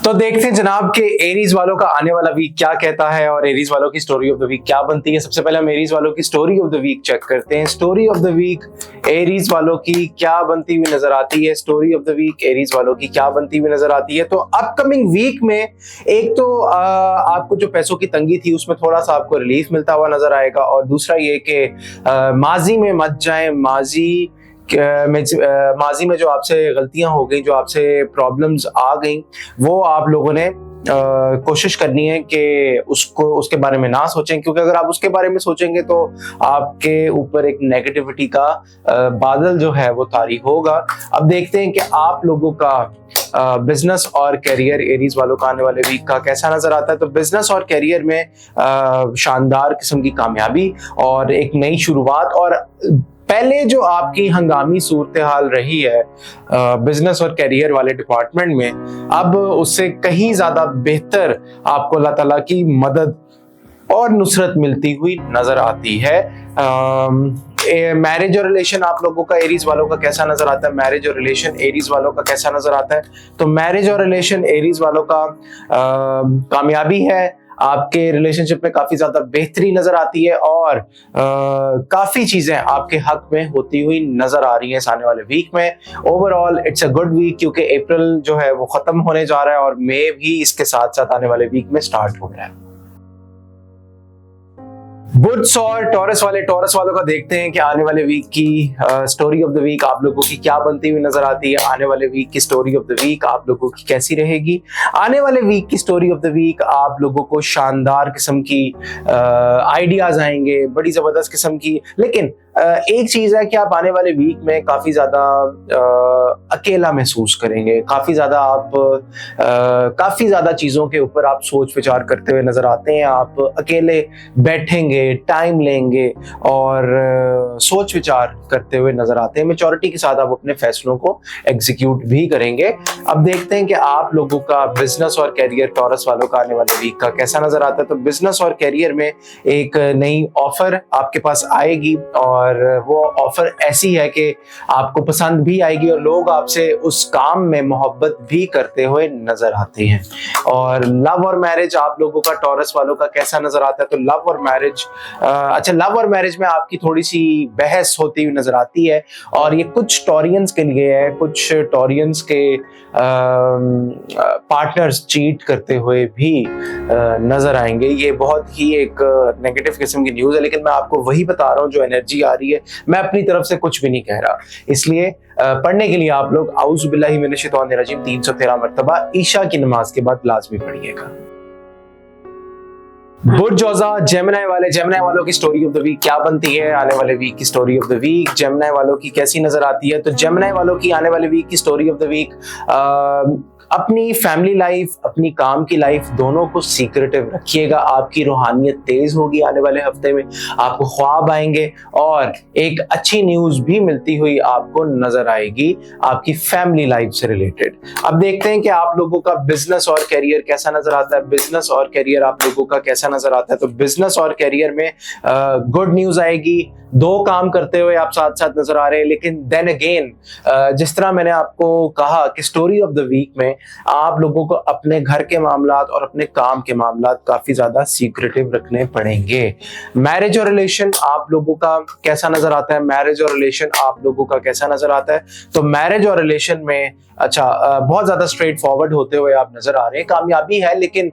तो देखते हैं जनाब के एरीज वालों का आने वाला वीक क्या कहता है और एरीज वालों की स्टोरी ऑफ द वीक क्या बनती है। सबसे पहले हम एरीज वालों की story of the week check करते हैं। Story of the week Aries वालों की क्या बनती हुई नजर आती है। Story of the week Aries वालों की क्या बनती हुई नजर आती है। तो अपकमिंग वीक में एक तो आपको जो पैसों की तंगी थी उसमें थोड़ा सा आपको रिलीफ मिलता हुआ नजर आएगा, और दूसरा ये कि माजी में मत जाएं। माजी में जो आपसे गलतियां हो गई, जो आपसे प्रॉब्लम्स आ गई, वो आप लोगों ने कोशिश करनी है कि उसके बारे में ना सोचें, क्योंकि अगर आप उसके बारे में सोचेंगे तो आपके ऊपर एक नेगेटिविटी का बादल जो है वो तारी होगा। अब देखते हैं कि आप लोगों का बिजनेस और करियर एरीज वालों का आने वाले वीक का कैसा नजर आता है। तो बिजनेस और करियर में शानदार किस्म की कामयाबी और एक नई शुरुआत, और पहले जो आपकी हंगामी सूरत हाल रही है बिजनेस और करियर वाले डिपार्टमेंट में, अब उससे कहीं ज्यादा बेहतर आपको अल्लाह ताला की मदद और नुसरत मिलती हुई नजर आती है। मैरिज और रिलेशन आप लोगों का एरीज वालों का कैसा नजर आता है। मैरिज और रिलेशन एरीज वालों का कैसा नजर आता है। तो मैरिज और रिलेशन एरीज वालों का कामयाबी है, आपके रिलेशनशिप में काफी ज्यादा बेहतरी नजर आती है, और काफी चीजें आपके हक में होती हुई नजर आ रही हैं इस आने वाले वीक में। Overall it's a good week, क्योंकि अप्रैल जो है वो खत्म होने जा रहा है और मई भी इसके साथ साथ आने वाले वीक में स्टार्ट हो रहा है। बुड्स और टॉरस वालों का देखते हैं कि आने वाले वीक की स्टोरी ऑफ द वीक आप लोगों की क्या बनती हुई नजर आती है। आने वाले वीक की स्टोरी ऑफ द वीक आप लोगों की कैसी रहेगी। आने वाले वीक की स्टोरी ऑफ द वीक आप लोगों को शानदार किस्म की आइडियाज आएंगे, बड़ी जबरदस्त किस्म की। लेकिन एक चीज है कि आप आने वाले वीक में काफी ज्यादा अकेला महसूस करेंगे। काफी ज्यादा चीजों के ऊपर आप सोच विचार करते हुए नजर आते हैं। आप अकेले बैठेंगे, टाइम लेंगे और सोच विचार करते हुए नजर आते हैं। मैच्योरिटी के साथ आप अपने फैसलों को एग्जीक्यूट भी करेंगे। अब देखते हैं कि आप लोगों का बिजनेस और कैरियर टॉरस वालों का आने वाले वीक का कैसा नजर आता है। तो बिजनेस और कैरियर में एक नई ऑफर आपके पास आएगी, और वो ऑफर ऐसी है कि आपको पसंद भी आएगी और लोग आपसे उस काम में मोहब्बत भी करते हुए नजर आते हैं। और लव और मैरिज आप लोगों का टॉरस वालों का कैसा नजर आता है। तो लव और मैरिज लव और मैरिज में आपकी थोड़ी सी बहस होती हुई नजर आती है, और ये कुछ टॉरियंस के लिए है। कुछ टॉरियंस के पार्टनर्स चीट करते हुए भी नजर आएंगे। ये बहुत ही एक नेगेटिव किस्म की न्यूज़ है, लेकिन मैं आपको वही बता रहा हूँ जो एनर्जी आ रही है। मैं अपनी तरफ से कुछ भी नहीं कह रहा। इसलिए पढ़ने के लिए आप लोग औज़ु बिल्लाहि मिनश शैतानिर रजीम 313 मरतबा ईशा की नमाज के बाद लाजमी पढ़िएगा। बुर्जोजा जेमिनी वालों की स्टोरी ऑफ द वीक क्या बनती है। आने वाले वीक की story of the week Gemini वालों की कैसी नजर आती है। तो जेमिनी वालों की आने वाले वीक की स्टोरी ऑफ द वीक, अपनी फैमिली लाइफ, अपनी काम की लाइफ दोनों को सीक्रेटिव रखिएगा। आपकी रूहानियत तेज होगी आने वाले हफ्ते में, आपको ख्वाब आएंगे और एक अच्छी न्यूज़ भी मिलती हुई आपको नजर आएगी आपकी फैमिली लाइफ से रिलेटेड। अब देखते हैं कि आप लोगों का बिजनेस और करियर कैसा नजर आता है। बिजनेस और करियर आप लोगों का कैसा नजर आता है। तो बिजनेस और करियर में गुड न्यूज़ आएगी। दो काम करते हुए आप साथ साथ नजर आ रहे हैं, लेकिन देन अगेन जिस तरह मैंने आपको कहा कि स्टोरी ऑफ द वीक में आप लोगों को अपने घर के मामलात और अपने काम के मामलात काफी ज्यादा सीक्रेटिव रखने पड़ेंगे। मैरिज और रिलेशन आप लोगों का कैसा नजर आता है। मैरिज और रिलेशन आप लोगों का कैसा नजर आता है। तो मैरिज और रिलेशन में बहुत ज्यादा स्ट्रेट फॉरवर्ड होते हुए आप नजर आ रहे हैं। कामयाबी है, लेकिन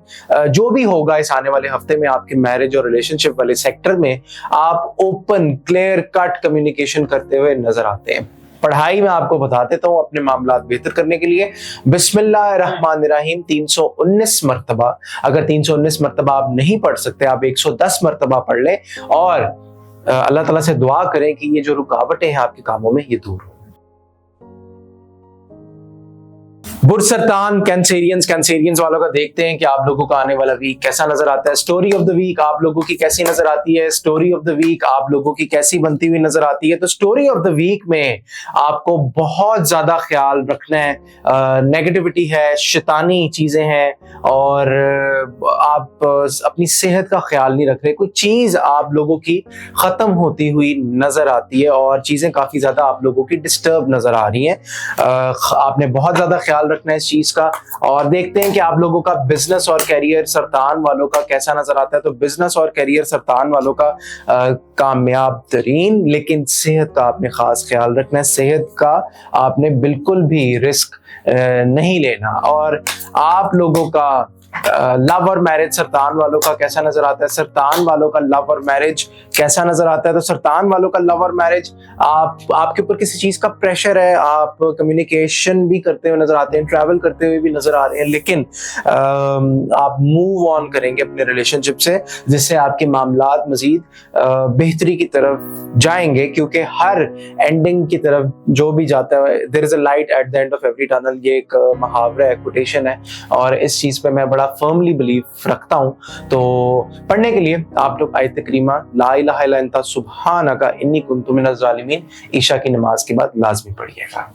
जो भी होगा इस आने वाले हफ्ते में आपके मैरिज और रिलेशनशिप वाले सेक्टर में आप ओपन क्लियर कट कम्युनिकेशन करते हुए नजर आते हैं। पढ़ाई में आपको बता देता हूं अपने मामलात बेहतर करने के लिए बिस्मिल्लाहिर्रहमानिर्रहीम 319 मरतबा। अगर 319 मरतबा आप नहीं पढ़ सकते, आप 110 मरतबा पढ़ लें और अल्लाह ताला से दुआ करें कि ये जो रुकावटें हैं आपके कामों में ये दूर हो। बुर्सरतान कैंसेरियंस वालों का देखते हैं कि आप लोगों का आने वाला वीक कैसा नजर आता है। स्टोरी ऑफ द वीक आप लोगों की कैसी नजर आती है। स्टोरी ऑफ द वीक आप लोगों की कैसी बनती हुई नजर आती है। तो स्टोरी ऑफ द वीक में आपको बहुत ज्यादा ख्याल रखना है। नेगेटिविटी है, शैतानी चीजें हैं, और आप अपनी सेहत का ख्याल नहीं रख रहे। कोई चीज आप लोगों की खत्म होती हुई नजर आती है और चीजें काफी ज्यादा आप लोगों की डिस्टर्ब नजर आ रही हैं। आपने बहुत ज्यादा ख्याल रखना है इस चीज का। और देखते हैं कि आप लोगों का बिजनेस और करियर सरतान वालों का कैसा नजर आता है। तो बिजनेस और करियर सरतान वालों का कामयाब तरीन, लेकिन सेहत का आपने खास ख्याल रखना है। सेहत का आपने बिल्कुल भी रिस्क नहीं लेना। और आप लोगों का लव और मैरिज सरतान वालों का कैसा नजर आता है। सरतान वालों का लव और मैरिज कैसा नजर आता है। तो सरतान वालों का लव और मैरिज, आपके ऊपर किसी चीज का प्रेशर है, आप कम्युनिकेशन भी करते हुए नजर आते हैं, ट्रैवल करते हुए भी नजर आ रहे हैं, लेकिन आप मूव ऑन करेंगे अपने रिलेशनशिप से, जिससे आपके मामलात मजीद बेहतरी की तरफ जाएंगे। क्योंकि हर एंडिंग की तरफ जो भी जाता है, there is a light at the end of every tunnel, ये एक मुहावरा है, कोटेशन है, और इस चीज पे मैं बड़ा फर्मली बिलीव रखता हूं। तो पढ़ने के लिए आप लोग आयत करीमा ला इलाहा इल्ला अंता सुब्हानका इन्नी कुन्तु मिनज़ ज़ालिमीन ईशा की नमाज के बाद लाजमी पढ़िएगा।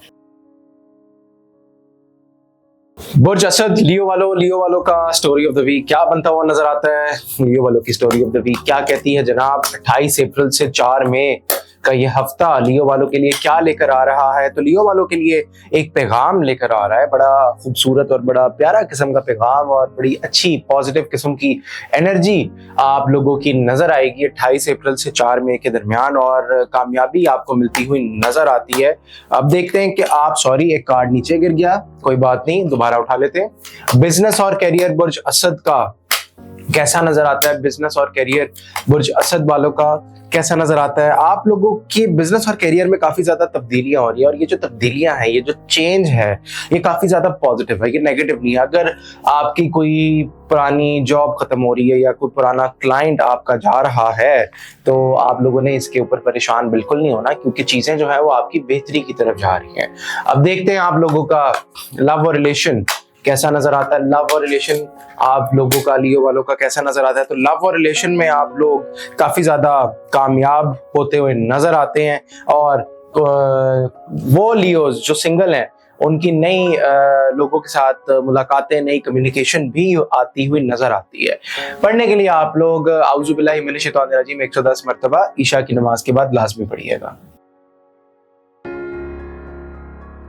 बुर्ज असद, लियो वालों का स्टोरी ऑफ द वीक क्या बनता हुआ नजर आता है। लियो वालों की स्टोरी ऑफ द वीक क्या कहती है जनाब। 28 अप्रैल से 4 मई का ये हफ्ता लियो वालों के लिए क्या लेकर आ रहा है। तो लियो वालों के लिए एक पैगाम लेकर आ रहा है, बड़ा खूबसूरत और बड़ा प्यारा किस्म का पैगाम, और बड़ी अच्छी पॉजिटिव किस्म की एनर्जी आप लोगों की नजर आएगी 28 अप्रैल से 4 मई के दरमियान, और कामयाबी आपको मिलती हुई नजर आती है। अब देखते हैं कि आप, सॉरी एक कार्ड नीचे गिर गया, कोई बात नहीं, दोबारा उठा लेते हैं। बिजनेस और करियर बुर्ज असद का कैसा नजर आता है। बिजनेस और करियर बुर्ज असद वालों का कैसा नजर आता है। आप लोगों की बिजनेस और करियर में काफी ज्यादा तब्दीलियां हो रही है, और ये जो तब्दीलियां हैं, ये जो चेंज है, ये काफी ज्यादा पॉजिटिव है, ये नेगेटिव नहीं है। अगर आपकी कोई पुरानी जॉब खत्म हो रही है या कोई पुराना क्लाइंट आपका जा रहा है, तो आप लोगों ने इसके ऊपर परेशान बिल्कुल नहीं होना, क्योंकि चीजें जो है वो आपकी बेहतरी की तरफ जा रही हैं। अब देखते हैं आप लोगों का लव और रिलेशन कैसा नजर आता है। लव और रिलेशन आप लोगों का, लियो वालों का कैसा नजर आता है। तो लव और रिलेशन में आप लोग काफी ज्यादा कामयाब होते हुए नजर आते हैं, और वो लियोज जो सिंगल हैं उनकी नई लोगों के साथ मुलाकातें, नई कम्युनिकेशन भी आती हुई नजर आती है। पढ़ने के लिए आप लोग आऊज़ु बिल्लाहि मिनश शैतानिर रजीम 110 मरतबा ईशा की नमाज के बाद लाजमी पढ़िएगा।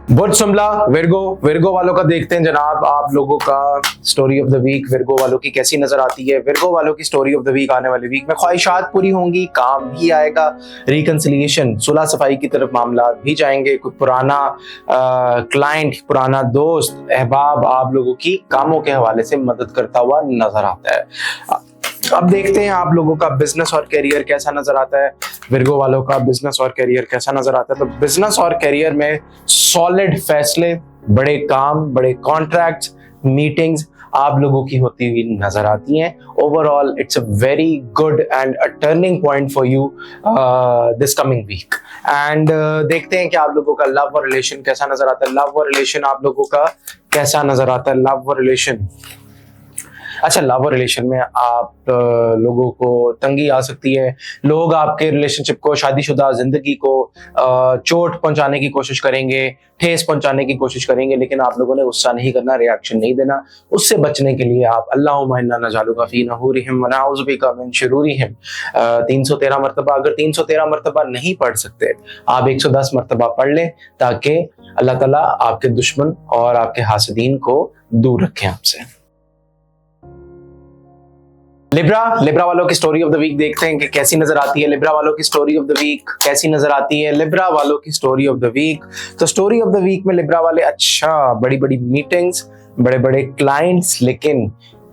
बुर्ज सुमला विर्गो वालों का देखते हैं जनाब आप लोगों का story of the week. Virgo वालों की कैसी नजर आती है। विर्गो वालों की स्टोरी ऑफ द वीक, आने वाले वीक में ख्वाहिशात पूरी होंगी, काम भी आएगा, रिकंसिलिएशन, सुलह सफाई की तरफ मामला भी जाएंगे। कोई पुराना क्लाइंट, पुराना दोस्त, अहबाब आप लोगों की कामों के हवाले से मदद करता हुआ नजर आता है। अब देखते हैं आप लोगों का बिजनेस और करियर कैसा नजर आता है। विर्गो वालों का बिजनेस और करियर कैसा नजर आता है। तो बिजनेस और करियर में सॉलिड फैसले, बड़े काम, बड़े कॉन्ट्रैक्ट्स, मीटिंग्स आप लोगों की होती हुई नजर आती हैं। Overall it's a very good and a turning point for you this coming week. And देखते हैं कि आप लोगों का लव और रिलेशन कैसा नजर आता है। लव और रिलेशन आप लोगों का कैसा नजर आता है। लव और रिलेशन, अच्छा, लव और रिलेशन में आप लोगों को तंगी आ सकती है। लोग आपके रिलेशनशिप को, शादीशुदा जिंदगी को चोट पहुंचाने की कोशिश करेंगे, ठेस पहुंचाने की कोशिश करेंगे, लेकिन आप लोगों ने गुस्सा नहीं करना, रिएक्शन नहीं देना। उससे बचने के लिए आप अल्लाहुम्मा इन्ना नजालुका फी नहूरिहिम व नऊज़ु बिका मिन शुरूरिहिम 313 मरतबा, अगर 313 मरतबा नहीं पढ़ सकते आप 110 मरतबा पढ़ लें, ताकि अल्लाह ताला आपके दुश्मन और आपके हासिदीन को दूर रखें आपसे। लिब्रा वालों की स्टोरी ऑफ द वीक देखते हैं कि कैसी नजर आती है। लिब्रा वालों की स्टोरी ऑफ द वीक कैसी नजर आती है। लिब्रा वालों की स्टोरी ऑफ द वीक, तो स्टोरी ऑफ द वीक में लिब्रा वाले, अच्छा, बड़ी बड़ी मीटिंग्स, बड़े बड़े क्लाइंट्स, लेकिन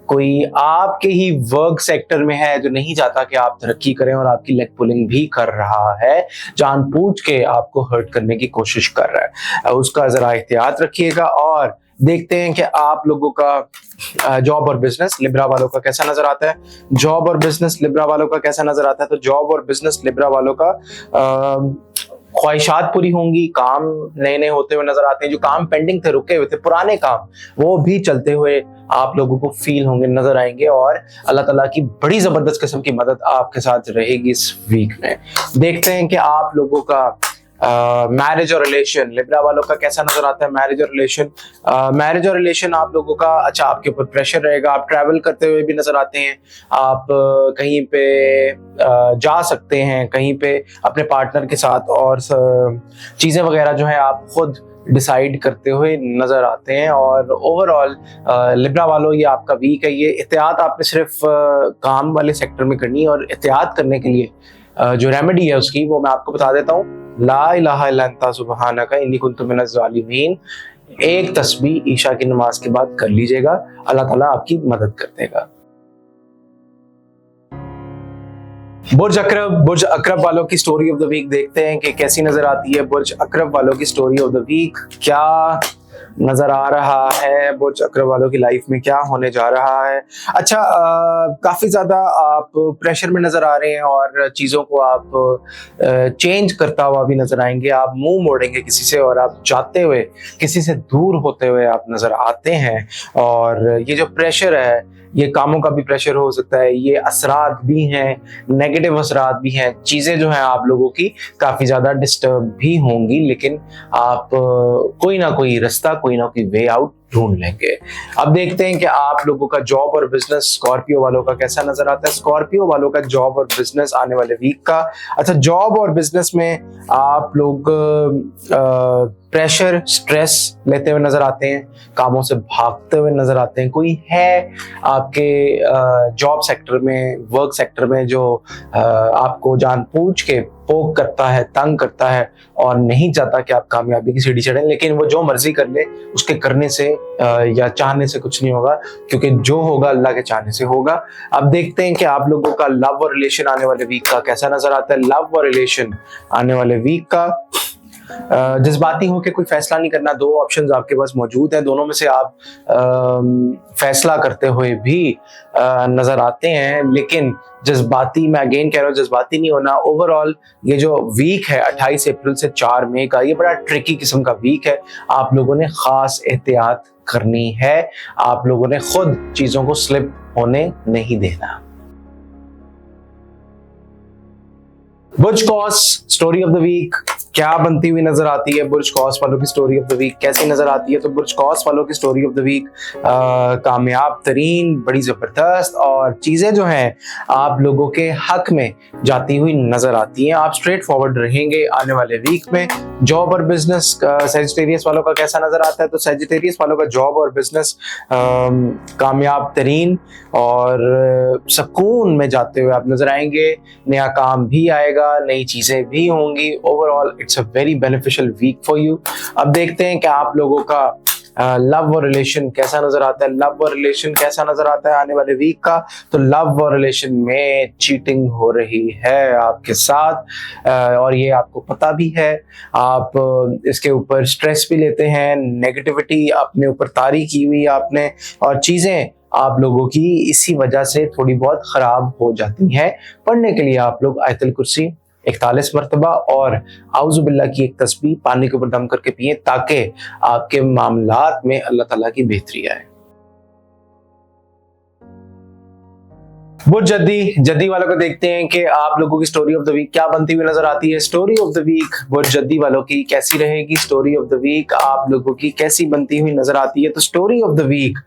कोई आपके ही वर्क सेक्टर में है जो नहीं चाहता कि आप तरक्की करें और आपकी लेग पुलिंग भी कर रहा है, जानबूझ के आपको हर्ट करने की कोशिश कर रहा है, उसका जरा एहतियात रखिएगा। और देखते हैं कि आप लोगों का जॉब और बिजनेस लिब्रा वालों का कैसा नजर आता है। जॉब और बिजनेस लिब्रा वालों का कैसा नजर आता है। तो जॉब और बिजनेस लिब्रा वालों का ख्वाहिशात पूरी होंगी, काम नए नए होते हुए नजर आते हैं, जो काम पेंडिंग थे, रुके हुए थे, पुराने काम, वो भी चलते हुए आप लोगों को फील होंगे, नजर आएंगे, और अल्लाह ताला की बड़ी जबरदस्त किस्म की मदद आपके साथ रहेगी इस वीक में। देखते हैं कि आप लोगों का मैरिज और रिलेशन लिब्रा वालों का कैसा नजर आता है। मैरिज और रिलेशन आप लोगों का, अच्छा, आपके ऊपर प्रेशर रहेगा, आप ट्रैवल करते हुए भी नजर आते हैं, आप कहीं पे जा सकते हैं, कहीं पे अपने पार्टनर के साथ, और चीजें वगैरह जो है आप खुद डिसाइड करते हुए नजर आते हैं। और ओवरऑल लिब्रा वालों, ये आपका वीक है। ये एहतियात आपने सिर्फ काम वाले सेक्टर में करनी है, और एहतियात करने के लिए जो रेमेडी है उसकी वो मैं आपको बता देता हूँ। ला इलाहा इल्ला अंता सुब्हानका इन्नी कुन्तु मिनज़ ज़ालिमीन एक तस्बीह ईशा की नमाज के बाद कर लीजिएगा, अल्लाह ताला आपकी मदद कर देगा। बुर्ज अकरब वालों की स्टोरी ऑफ द वीक देखते हैं कि कैसी नजर आती है। बुर्ज अकरब वालों की स्टोरी ऑफ द वीक क्या नजर आ रहा है, बुर्ज अकरब वालों की लाइफ में क्या होने जा रहा है। अच्छा, काफी ज्यादा आप प्रेशर में नजर आ रहे हैं और चीजों को आप चेंज करता हुआ भी नजर आएंगे। आप मुंह मोड़ेंगे किसी से और आप जाते हुए किसी से दूर होते हुए आप नजर आते हैं। और ये जो प्रेशर है, ये कामों का भी प्रेशर हो सकता है, ये असरात भी हैं, नेगेटिव असरात भी हैं। चीजें जो हैं आप लोगों की काफी ज्यादा डिस्टर्ब भी होंगी, लेकिन आप कोई ना कोई रास्ता, कोई ना कोई वे आउट ढूंढ लेंगे। अब देखते हैं कि आप लोगों का जॉब और बिजनेस स्कॉर्पियो वालों का कैसा नजर आता है। स्कॉर्पियो वालों का जॉब और बिजनेस आने वाले वीक का। अच्छा, जॉब और बिजनेस में आप लोग प्रेशर, स्ट्रेस लेते हुए नजर आते हैं, कामों से भागते हुए नजर आते हैं। कोई है आपके जॉब सेक्टर में, वर्क सेक्टर में जो आपको जानबूझ के पोक करता है, तंग करता है और नहीं चाहता कि आप कामयाबी की सीढ़ी चढ़ें, लेकिन वो जो मर्जी कर ले, उसके करने से या चाहने से कुछ नहीं होगा, क्योंकि जो होगा अल्लाह के चाहने से होगा। अब देखते हैं कि आप लोगों का लव और रिलेशन आने वाले वीक का कैसा नजर आता है। लव और रिलेशन आने वाले वीक का, जज्बाती होकर कोई फैसला नहीं करना। दो ऑप्शंस आपके पास मौजूद हैं, दोनों में से आप फैसला करते हुए भी नजर आते हैं, लेकिन जज्बाती, मैं अगेन कह रहा हूँ, जज्बाती नहीं होना। ओवरऑल ये जो वीक है 28 अप्रैल से 4 मई का, ये बड़ा ट्रिकी किस्म का वीक है। आप लोगों ने खास एहतियात करनी है, आप लोगों ने खुद चीजों को स्लिप होने नहीं देना। बुर्ज कॉस स्टोरी ऑफ द वीक क्या बनती हुई नजर आती है। बुर्ज कॉस वालों की स्टोरी ऑफ द वीक कैसी नजर आती है। तो बुर्ज कॉस वालों की स्टोरी ऑफ द वीक कामयाब तरीन, बड़ी जबरदस्त, और चीजें जो हैं आप लोगों के हक में जाती हुई नजर आती हैं। आप स्ट्रेट फॉरवर्ड रहेंगे आने वाले वीक में। जॉब और बिजनेस सैजिटेरियस वालों का कैसा नजर आता है। तो सैजिटेरियस वालों का जॉब और बिजनेस कामयाब तरीन और सुकून में जाते हुए आप नजर आएंगे। नया काम भी आएगा, नई चीजें भी होंगी। Overall it's a very beneficial week for you. अब देखते हैं कि आप लोगों का लव और रिलेशन कैसा नजर आता है। लव और रिलेशन कैसा नजर आता है आने वाले वीक का। तो लव और रिलेशन में चीटिंग हो रही है आपके साथ, और ये आपको पता भी है। आप इसके ऊपर स्ट्रेस भी लेते हैं, नेगेटिविटी अपने ऊपर तारी की हुई आपने, और चीजें आप लोगों की इसी वजह से थोड़ी बहुत खराब हो जाती हैं। पढ़ने के लिए आप लोग आयतुल कुर्सी 41 मरतबा और आउज़ु बिल्लाह की एक तस्बीह पानी के ऊपर दम करके पिए, ताकि आपके मामलात में अल्लाह ताला की बेहतरी आए। बुर्ज जद्दी वालों को देखते हैं कि आप लोगों की स्टोरी ऑफ द वीक क्या बनती हुई नजर आती है। स्टोरी ऑफ द वीक बुर्ज जद्दी वालों की कैसी रहेगी। स्टोरी ऑफ द वीक आप लोगों की कैसी बनती हुई नजर आती है। तो स्टोरी ऑफ द वीक,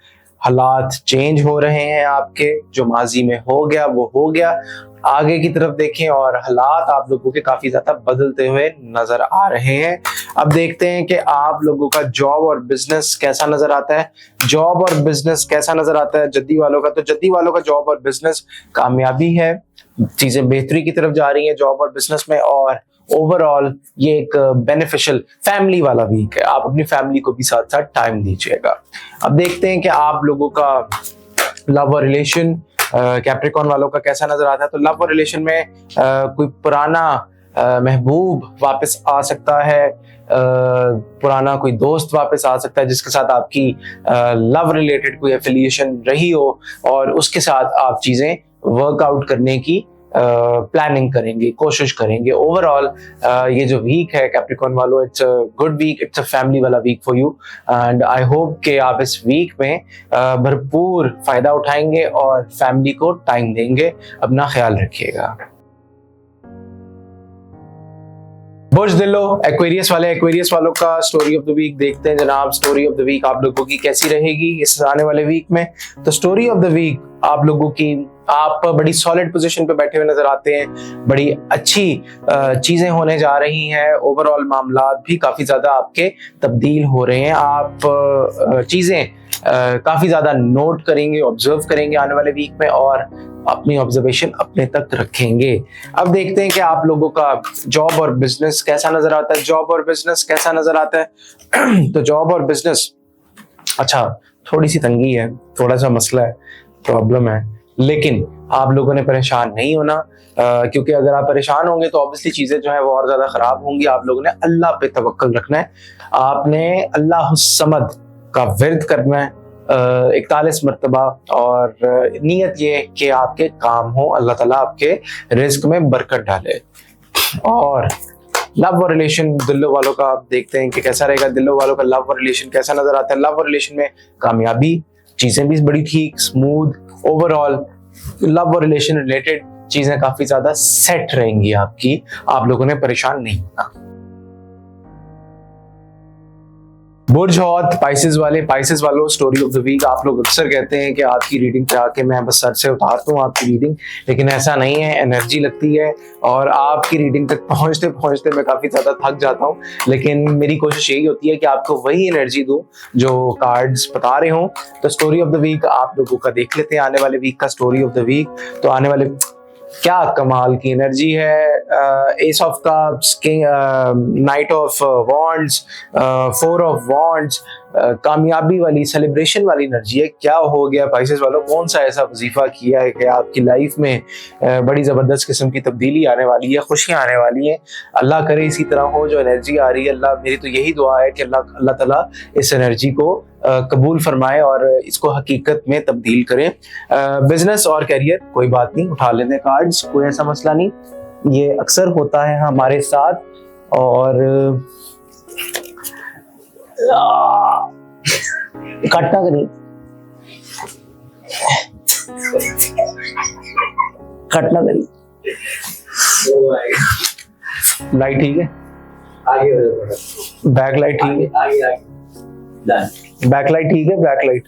हालात चेंज हो रहे हैं आपके, जो माजी में हो गया वो हो गया। आगे की तरफ देखें और हालात आप लोगों के काफी ज्यादा बदलते हुए नजर आ रहे हैं। अब देखते हैं कि आप लोगों का जॉब और बिजनेस कैसा नजर आता है। जॉब और बिजनेस कैसा नजर आता है जद्दी वालों का। तो जद्दी वालों का जॉब और बिजनेस कामयाबी है, चीजें बेहतरी की तरफ जा रही हैं जॉब और बिजनेस में, और ओवरऑल ये एक बेनिफिशियल फैमिली वाला वीक है। आप अपनी फैमिली को भी साथ साथ टाइम दीजिएगा। अब देखते हैं कि आप लोगों का लव और रिलेशन कैप्रिकॉर्न वालों का कैसा नजर आता है। तो लव और रिलेशन में कोई पुराना महबूब वापस आ सकता है, पुराना कोई दोस्त वापस आ सकता है जिसके साथ आपकी लव रिलेटेड कोई एफिलिएशन रही हो, और उसके साथ आप चीजें वर्कआउट करने की प्लानिंग करेंगे, कोशिश करेंगे। ओवरऑल ये जो वीक है कैप्रिकॉर्न वालों, it's a good week, it's a family वाला week for you, and I hope कि आप इस वीक में भरपूर फायदा उठाएंगे और फैमिली को टाइम देंगे। अपना ख्याल रखिएगा। बुर्ज दिलो एक्वेरियस वालों का स्टोरी ऑफ द वीक देखते हैं जनाब। स्टोरी ऑफ द वीक आप लोगों की कैसी रहेगी इस आने वाले वीक में। तो स्टोरी ऑफ द वीक आप लोगों की आप बड़ी सॉलिड पोजीशन पे बैठे हुए नजर आते हैं, बड़ी अच्छी चीजें होने जा रही हैं, ओवरऑल मामलात भी काफी ज्यादा आपके तब्दील हो रहे हैं, आप चीजें काफी ज्यादा नोट करेंगे, ऑब्जर्व करेंगे आने वाले वीक में और अपनी ऑब्जर्वेशन अपने तक रखेंगे। अब देखते हैं कि आप लोगों का जॉब और बिजनेस कैसा नजर आता है। जॉब और बिजनेस कैसा नजर आता है तो जॉब और बिजनेस, अच्छा थोड़ी सी तंगी है, थोड़ा सा मसला है, प्रॉब्लम है, लेकिन आप लोगों ने परेशान नहीं होना, क्योंकि अगर आप परेशान होंगे तो ऑब्वियसली चीजें जो है वो और ज्यादा खराब होंगी। आप लोगों ने अल्लाह पे तवक्कल रखना है, आपने अल्लाह समद का विर्द करना है 41 मरतबा, और नीयत ये कि आपके काम हो, अल्लाह ताला आपके रिस्क में बरकत डाले। और लव और रिलेशन दिलों वालों का आप देखते हैं कि कैसा रहेगा, दिलों वालों का लव और रिलेशन कैसा नजर आता है। लव और रिलेशन में कामयाबी, चीजें भी बड़ी ठीक, स्मूथ, ओवरऑल लव और रिलेशन रिलेटेड चीजें काफी ज्यादा सेट रहेंगी आपकी, आप लोगों ने परेशान नहीं होना। बुर्ज हौत पाइसेस वालों, स्टोरी ऑफ द वीक, आप लोग अक्सर कहते हैं कि आपकी रीडिंग पे आके मैं बस सर से उतारता हूँ आपकी रीडिंग, लेकिन ऐसा नहीं है, एनर्जी लगती है और आपकी रीडिंग तक पहुंचते पहुंचते मैं काफी ज्यादा थक जाता हूँ, लेकिन मेरी कोशिश यही होती है कि आपको वही एनर्जी दूं जो कार्ड्स बता रहे हों। तो स्टोरी ऑफ द वीक आप लोगों का देख लेते हैं, आने वाले वीक का स्टोरी ऑफ द वीक। तो आने वाले क्या कमाल की एनर्जी है, S of cups, king, night of wands, 4 of wands, कामयाबी वाली, सेलिब्रेशन वाली एनर्जी है। क्या हो गया पाइसेस वालों, कौन सा ऐसा वजीफा किया है कि आपकी लाइफ में बड़ी जबरदस्त किस्म की तब्दीली आने वाली है, खुशियां आने वाली हैं। अल्लाह करे इसी तरह हो जो एनर्जी आ रही है। अल्लाह, मेरी तो यही दुआ है कि अल्लाह ताला इस एनर्जी को कबूल फरमाए और इसको हकीकत में तब्दील करें। बिजनेस और करियर, कोई बात नहीं, उठा लेते हैं कार्ड्स, कोई ऐसा मसला नहीं, ये अक्सर होता है हमारे साथ। और कटना करिए, कटना करिए, लाइट ठीक है, आगे बैक लाइट ठीक है, आगे बैक लाइट ठीक है, बैक लाइट।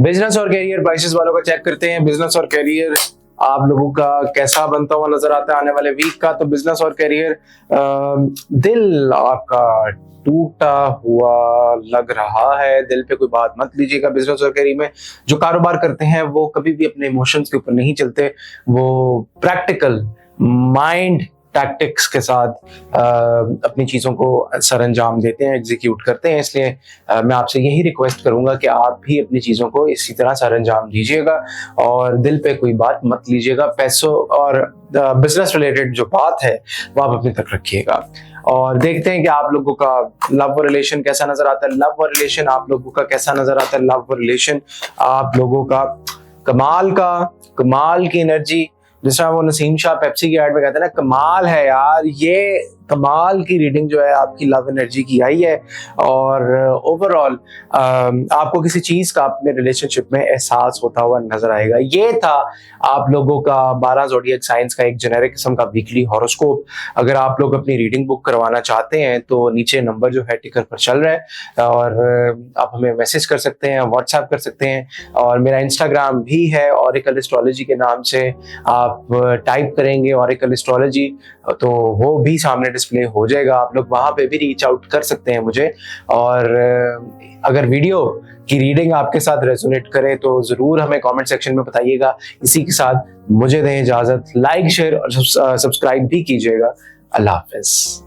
बिजनेस और कैरियर पाइसेस वालों का चेक करते हैं। बिजनेस और कैरियर आप लोगों का कैसा बनता हुआ नजर आता है आने वाले वीक का। तो बिजनेस और कैरियर, दिल आपका टूटा हुआ लग रहा है, दिल पे कोई बात मत लीजिएगा। बिजनेस और कैरियर में जो कारोबार करते हैं वो कभी भी अपने इमोशंस के ऊपर नहीं चलते, वो प्रैक्टिकल माइंड टैक्टिक्स के साथ अपनी चीज़ों को सर अंजाम देते हैं, एग्जीक्यूट करते हैं। इसलिए मैं आपसे यही रिक्वेस्ट करूंगा कि आप भी अपनी चीज़ों को इसी तरह सर अंजाम दीजिएगा और दिल पे कोई बात मत लीजिएगा। पैसों और बिजनेस रिलेटेड जो बात है वो आप अपने तक रखिएगा। और देखते हैं कि आप लोगों का लव और रिलेशन कैसा नजर आता है। लव और रिलेशन आप लोगों का कैसा नजर आता है। लव और रिलेशन आप लोगों का कमाल की एनर्जी, जिस तरह वो नसीम शाह पेप्सी की एड में कहते हैं ना, कमाल है यार, ये कमाल की रीडिंग जो है आपकी लव एनर्जी की आई है। और ओवरऑल आपको किसी चीज का अपने रिलेशनशिप में एहसास होता हुआ नजर आएगा। ये था आप लोगों का 12 ज़ोडिएक साइंस का एक जेनेरिक किस्म का वीकली हॉरोस्कोप। अगर आप लोग अपनी रीडिंग बुक करवाना चाहते हैं तो नीचे नंबर जो है टिकर पर चल रहा है और आप हमें मैसेज कर सकते हैं, व्हाट्सएप कर सकते हैं। और मेरा इंस्टाग्राम भी है ऑरेकल एस्ट्रोलॉजी के नाम से, आप टाइप करेंगे ऑरेकल एस्ट्रोलॉजी तो वो भी सामने डिस्प्ले हो जाएगा। आप लोग वहां पे भी रीच आउट कर सकते हैं मुझे। और अगर वीडियो की रीडिंग आपके साथ रेजोनेट करे तो जरूर हमें कमेंट सेक्शन में बताइएगा। इसी के साथ मुझे दें इजाजत, लाइक शेयर और सब्सक्राइब भी कीजिएगा। अल्लाह हाफिज।